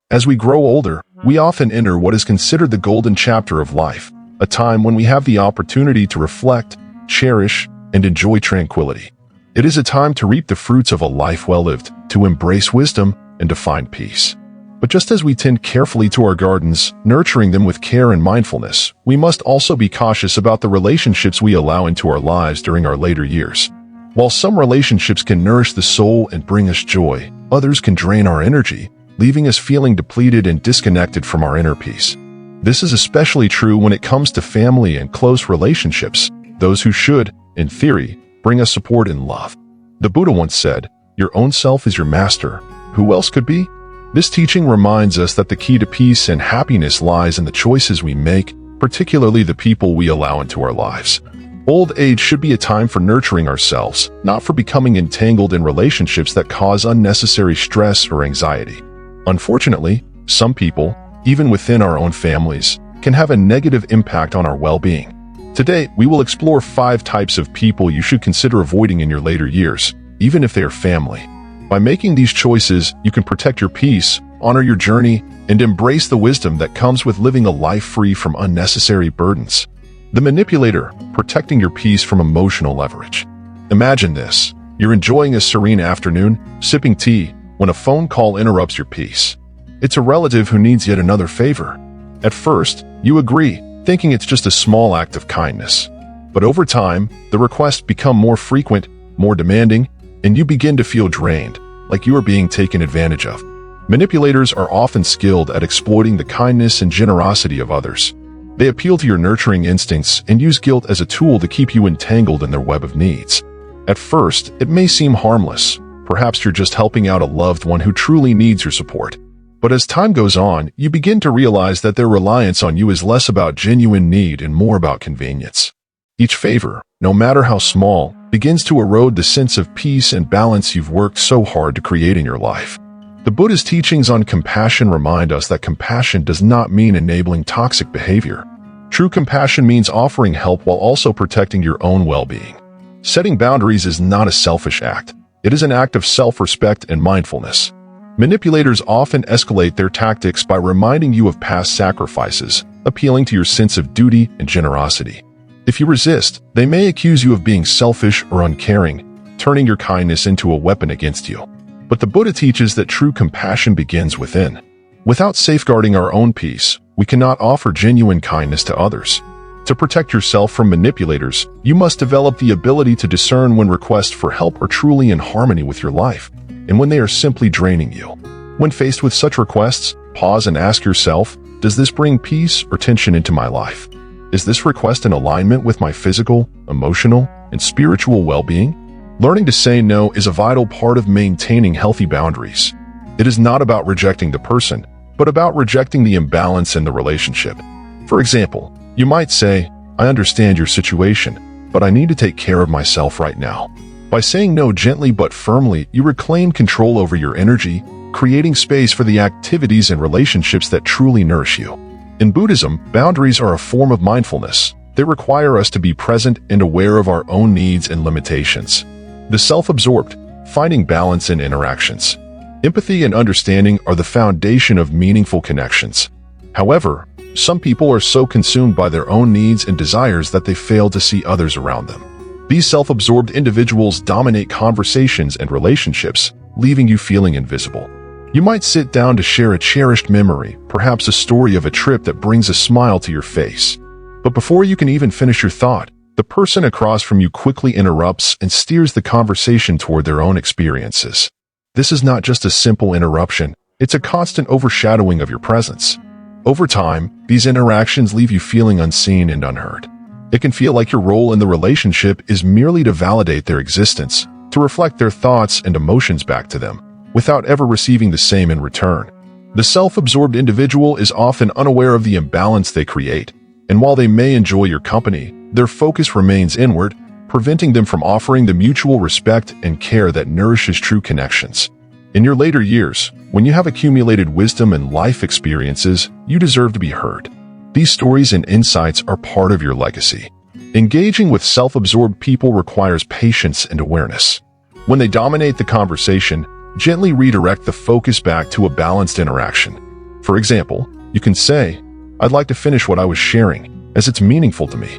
As we grow older, we often enter what is considered the golden chapter of life, a time when we have the opportunity to reflect, cherish, and enjoy tranquility. It is a time to reap the fruits of a life well lived, to embrace wisdom, and to find peace. But just as we tend carefully to our gardens, nurturing them with care and mindfulness, we must also be cautious about the relationships we allow into our lives during our later years. While some relationships can nourish the soul and bring us joy, others can drain our energy, leaving us feeling depleted and disconnected from our inner peace. This is especially true when it comes to family and close relationships, those who should, in theory, bring us support and love. The Buddha once said, "Your own self is your master. Who else could be?" This teaching reminds us that the key to peace and happiness lies in the choices we make, particularly the people we allow into our lives. Old age should be a time for nurturing ourselves, not for becoming entangled in relationships that cause unnecessary stress or anxiety. Unfortunately, some people, even within our own families, can have a negative impact on our well-being. Today, we will explore 5 types of people you should consider avoiding in your later years, even if they are family. By making these choices, you can protect your peace, honor your journey, and embrace the wisdom that comes with living a life free from unnecessary burdens. The manipulator, protecting your peace from emotional leverage. Imagine this. You're enjoying a serene afternoon, sipping tea, when a phone call interrupts your peace. It's a relative who needs yet another favor. At first, you agree, thinking it's just a small act of kindness. But over time, the requests become more frequent, more demanding, and you begin to feel drained, like you are being taken advantage of. Manipulators are often skilled at exploiting the kindness and generosity of others. They appeal to your nurturing instincts and use guilt as a tool to keep you entangled in their web of needs. At first, it may seem harmless. Perhaps you're just helping out a loved one who truly needs your support. But as time goes on, you begin to realize that their reliance on you is less about genuine need and more about convenience. Each favor, no matter how small, begins to erode the sense of peace and balance you've worked so hard to create in your life. The Buddha's teachings on compassion remind us that compassion does not mean enabling toxic behavior. True compassion means offering help while also protecting your own well-being. Setting boundaries is not a selfish act. It is an act of self-respect and mindfulness. Manipulators often escalate their tactics by reminding you of past sacrifices, appealing to your sense of duty and generosity. If you resist, they may accuse you of being selfish or uncaring, turning your kindness into a weapon against you. But the Buddha teaches that true compassion begins within. Without safeguarding our own peace, we cannot offer genuine kindness to others. To protect yourself from manipulators, you must develop the ability to discern when requests for help are truly in harmony with your life, and when they are simply draining you. When faced with such requests, pause and ask yourself, does this bring peace or tension into my life? Is this request in alignment with my physical, emotional, and spiritual well-being? Learning to say no is a vital part of maintaining healthy boundaries. It is not about rejecting the person, but about rejecting the imbalance in the relationship. For example, you might say, "I understand your situation, but I need to take care of myself right now." By saying no gently but firmly, you reclaim control over your energy, creating space for the activities and relationships that truly nourish you. In Buddhism, boundaries are a form of mindfulness. They require us to be present and aware of our own needs and limitations. The self-absorbed, finding balance in interactions. Empathy and understanding are the foundation of meaningful connections. However, some people are so consumed by their own needs and desires that they fail to see others around them. These self-absorbed individuals dominate conversations and relationships, leaving you feeling invisible. You might sit down to share a cherished memory, perhaps a story of a trip that brings a smile to your face. But before you can even finish your thought, the person across from you quickly interrupts and steers the conversation toward their own experiences. This is not just a simple interruption, it's a constant overshadowing of your presence. Over time, these interactions leave you feeling unseen and unheard. It can feel like your role in the relationship is merely to validate their existence, to reflect their thoughts and emotions back to them, without ever receiving the same in return. The self-absorbed individual is often unaware of the imbalance they create, and while they may enjoy your company, their focus remains inward, preventing them from offering the mutual respect and care that nourishes true connections. In your later years, when you have accumulated wisdom and life experiences, you deserve to be heard. These stories and insights are part of your legacy. Engaging with self-absorbed people requires patience and awareness. When they dominate the conversation, gently redirect the focus back to a balanced interaction. For example, you can say, "I'd like to finish what I was sharing, as it's meaningful to me."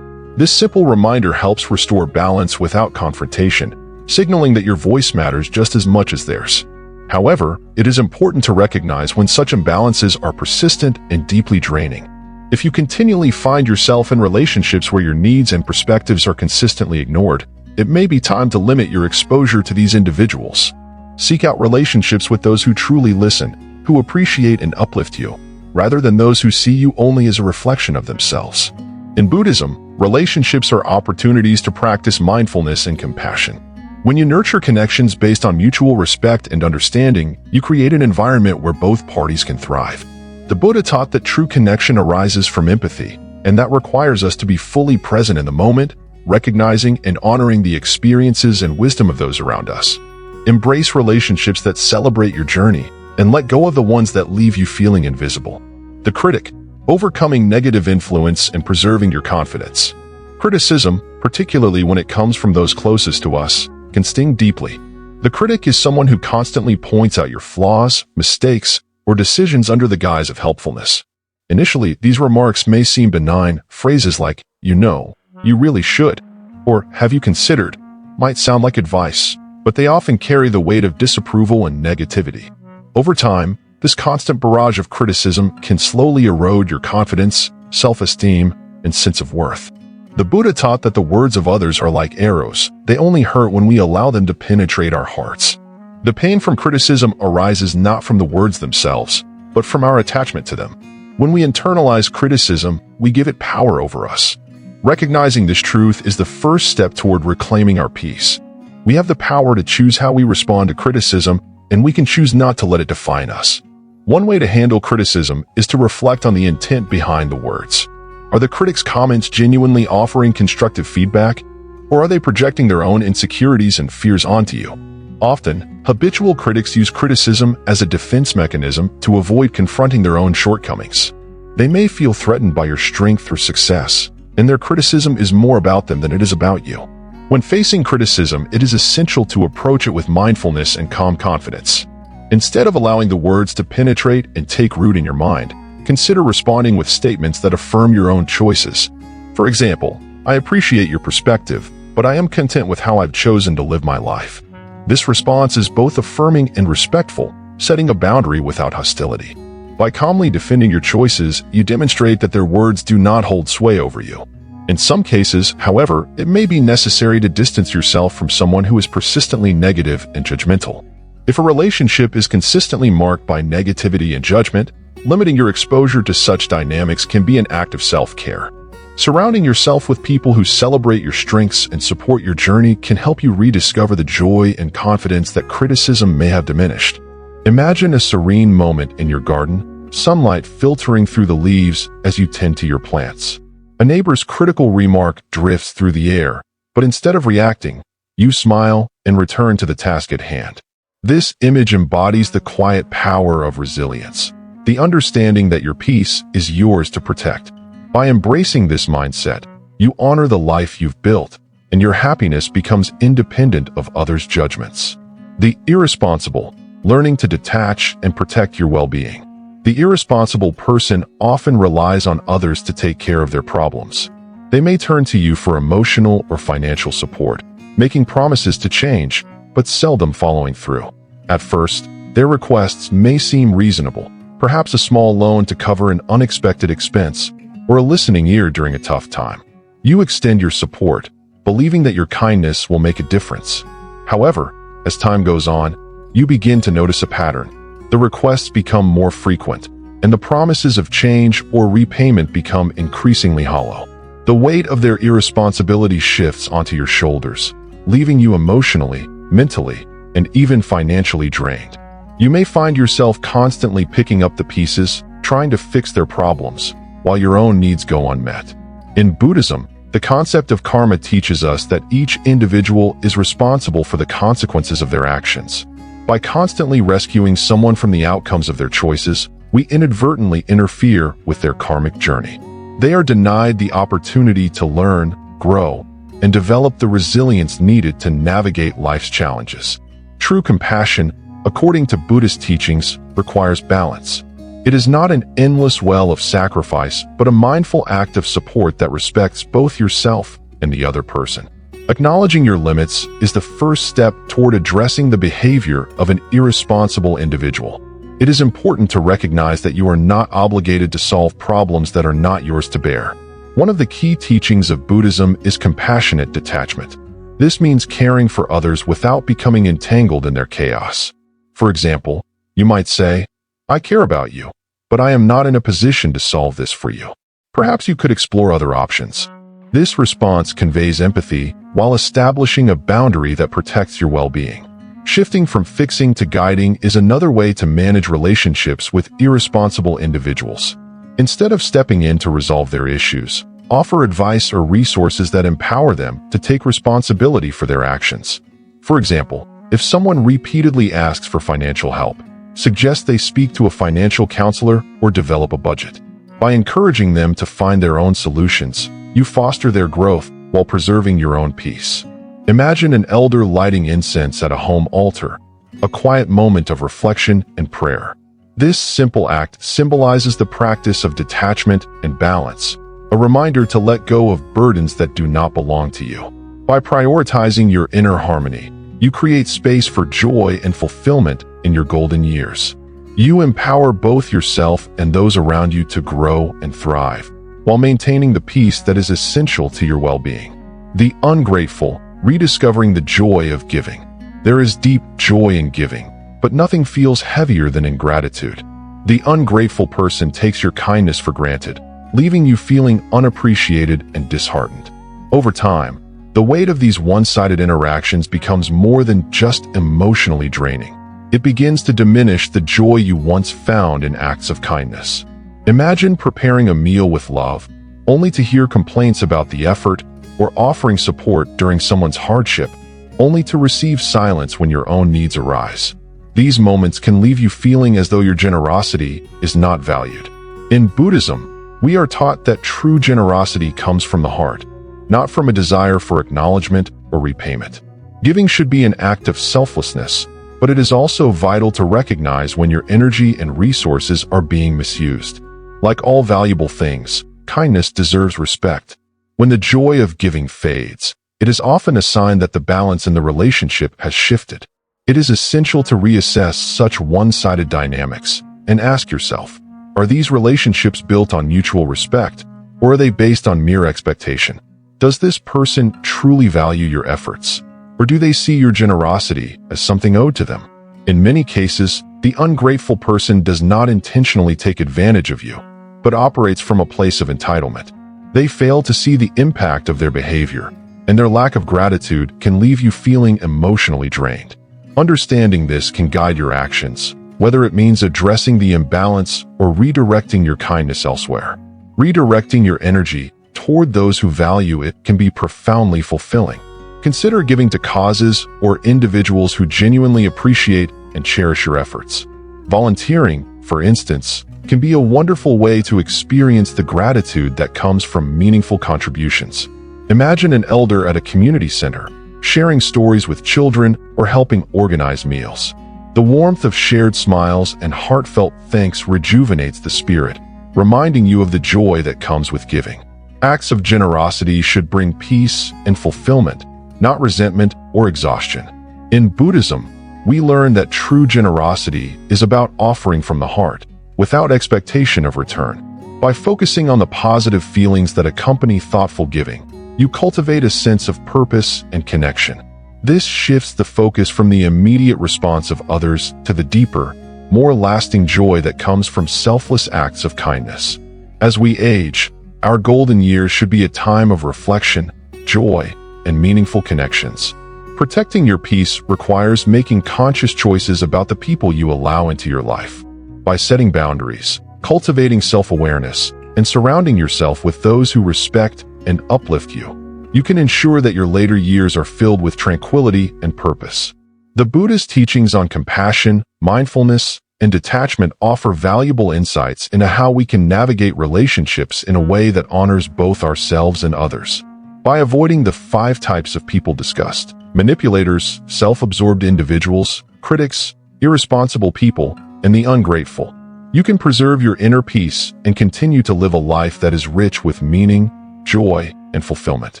This simple reminder helps restore balance without confrontation, signaling that your voice matters just as much as theirs. However, it is important to recognize when such imbalances are persistent and deeply draining. If you continually find yourself in relationships where your needs and perspectives are consistently ignored, it may be time to limit your exposure to these individuals. Seek out relationships with those who truly listen, who appreciate and uplift you, rather than those who see you only as a reflection of themselves. In Buddhism, relationships are opportunities to practice mindfulness and compassion. When you nurture connections based on mutual respect and understanding, you create an environment where both parties can thrive. The Buddha taught that true connection arises from empathy, and that requires us to be fully present in the moment, recognizing and honoring the experiences and wisdom of those around us. Embrace relationships that celebrate your journey, and let go of the ones that leave you feeling invisible. The critic, overcoming negative influence and preserving your confidence. Criticism, particularly when it comes from those closest to us, can sting deeply. The critic is someone who constantly points out your flaws, mistakes, or decisions under the guise of helpfulness. Initially, these remarks may seem benign. Phrases like, "You know," "You really should," or "Have you considered," might sound like advice, but they often carry the weight of disapproval and negativity. Over time, this constant barrage of criticism can slowly erode your confidence, self-esteem, and sense of worth. The Buddha taught that the words of others are like arrows. They only hurt when we allow them to penetrate our hearts. The pain from criticism arises not from the words themselves, but from our attachment to them. When we internalize criticism, we give it power over us. Recognizing this truth is the first step toward reclaiming our peace. We have the power to choose how we respond to criticism, and we can choose not to let it define us. One way to handle criticism is to reflect on the intent behind the words. Are the critic's comments genuinely offering constructive feedback, or are they projecting their own insecurities and fears onto you? Often, habitual critics use criticism as a defense mechanism to avoid confronting their own shortcomings. They may feel threatened by your strength or success, and their criticism is more about them than it is about you. When facing criticism, it is essential to approach it with mindfulness and calm confidence. Instead of allowing the words to penetrate and take root in your mind, consider responding with statements that affirm your own choices. For example, "I appreciate your perspective, but I am content with how I've chosen to live my life." This response is both affirming and respectful, setting a boundary without hostility. By calmly defending your choices, you demonstrate that their words do not hold sway over you. In some cases, however, it may be necessary to distance yourself from someone who is persistently negative and judgmental. If a relationship is consistently marked by negativity and judgment, limiting your exposure to such dynamics can be an act of self-care. Surrounding yourself with people who celebrate your strengths and support your journey can help you rediscover the joy and confidence that criticism may have diminished. Imagine a serene moment in your garden, sunlight filtering through the leaves as you tend to your plants. A neighbor's critical remark drifts through the air, but instead of reacting, you smile and return to the task at hand. This image embodies the quiet power of resilience, the understanding that your peace is yours to protect. By embracing this mindset, you honor the life you've built, and your happiness becomes independent of others' judgments. The irresponsible, learning to detach and protect your well-being. The irresponsible person often relies on others to take care of their problems. They may turn to you for emotional or financial support, making promises to change, but seldom following through. At first, their requests may seem reasonable, perhaps a small loan to cover an unexpected expense, or a listening ear during a tough time. You extend your support, believing that your kindness will make a difference. However, as time goes on, you begin to notice a pattern. The requests become more frequent, and the promises of change or repayment become increasingly hollow. The weight of their irresponsibility shifts onto your shoulders, leaving you emotionally, mentally, and even financially drained. You may find yourself constantly picking up the pieces, trying to fix their problems, while your own needs go unmet. In Buddhism, the concept of karma teaches us that each individual is responsible for the consequences of their actions. By constantly rescuing someone from the outcomes of their choices, we inadvertently interfere with their karmic journey. They are denied the opportunity to learn, grow, and develop the resilience needed to navigate life's challenges. True compassion, according to Buddhist teachings, requires balance. It is not an endless well of sacrifice, but a mindful act of support that respects both yourself and the other person. Acknowledging your limits is the first step toward addressing the behavior of an irresponsible individual. It is important to recognize that you are not obligated to solve problems that are not yours to bear. One of the key teachings of Buddhism is compassionate detachment. This means caring for others without becoming entangled in their chaos. For example, you might say, "I care about you, but I am not in a position to solve this for you." Perhaps you could explore other options. This response conveys empathy while establishing a boundary that protects your well-being. Shifting from fixing to guiding is another way to manage relationships with irresponsible individuals. Instead of stepping in to resolve their issues, offer advice or resources that empower them to take responsibility for their actions. For example, if someone repeatedly asks for financial help, suggest they speak to a financial counselor or develop a budget. By encouraging them to find their own solutions, you foster their growth while preserving your own peace. Imagine an elder lighting incense at a home altar, a quiet moment of reflection and prayer. This simple act symbolizes the practice of detachment and balance, a reminder to let go of burdens that do not belong to you. By prioritizing your inner harmony, you create space for joy and fulfillment in your golden years. You empower both yourself and those around you to grow and thrive, while maintaining the peace that is essential to your well-being. The ungrateful, rediscovering the joy of giving. There is deep joy in giving, but nothing feels heavier than ingratitude. The ungrateful person takes your kindness for granted, leaving you feeling unappreciated and disheartened. Over time, the weight of these one-sided interactions becomes more than just emotionally draining. It begins to diminish the joy you once found in acts of kindness. Imagine preparing a meal with love, only to hear complaints about the effort, or offering support during someone's hardship, only to receive silence when your own needs arise. These moments can leave you feeling as though your generosity is not valued. In Buddhism, we are taught that true generosity comes from the heart, not from a desire for acknowledgement or repayment. Giving should be an act of selflessness, but it is also vital to recognize when your energy and resources are being misused. Like all valuable things, kindness deserves respect. When the joy of giving fades, it is often a sign that the balance in the relationship has shifted. It is essential to reassess such one-sided dynamics and ask yourself, are these relationships built on mutual respect, or are they based on mere expectation? Does this person truly value your efforts, or do they see your generosity as something owed to them? In many cases, the ungrateful person does not intentionally take advantage of you, but operates from a place of entitlement. They fail to see the impact of their behavior, and their lack of gratitude can leave you feeling emotionally drained. Understanding this can guide your actions, whether it means addressing the imbalance or redirecting your kindness elsewhere. Redirecting your energy toward those who value it can be profoundly fulfilling. Consider giving to causes or individuals who genuinely appreciate and cherish your efforts. Volunteering, for instance, can be a wonderful way to experience the gratitude that comes from meaningful contributions. Imagine an elder at a community center, sharing stories with children or helping organize meals. The warmth of shared smiles and heartfelt thanks rejuvenates the spirit, reminding you of the joy that comes with giving. Acts of generosity should bring peace and fulfillment, not resentment or exhaustion. In Buddhism, we learn that true generosity is about offering from the heart, without expectation of return. By focusing on the positive feelings that accompany thoughtful giving, you cultivate a sense of purpose and connection. This shifts the focus from the immediate response of others to the deeper, more lasting joy that comes from selfless acts of kindness. As we age, our golden years should be a time of reflection, joy, and meaningful connections. Protecting your peace requires making conscious choices about the people you allow into your life. By setting boundaries, cultivating self-awareness, and surrounding yourself with those who respect and uplift you, you can ensure that your later years are filled with tranquility and purpose. The Buddhist teachings on compassion, mindfulness, and detachment offer valuable insights into how we can navigate relationships in a way that honors both ourselves and others. By avoiding the 5 types of people discussed, manipulators, self-absorbed individuals, critics, irresponsible people, and the ungrateful, you can preserve your inner peace and continue to live a life that is rich with meaning, joy, and fulfillment.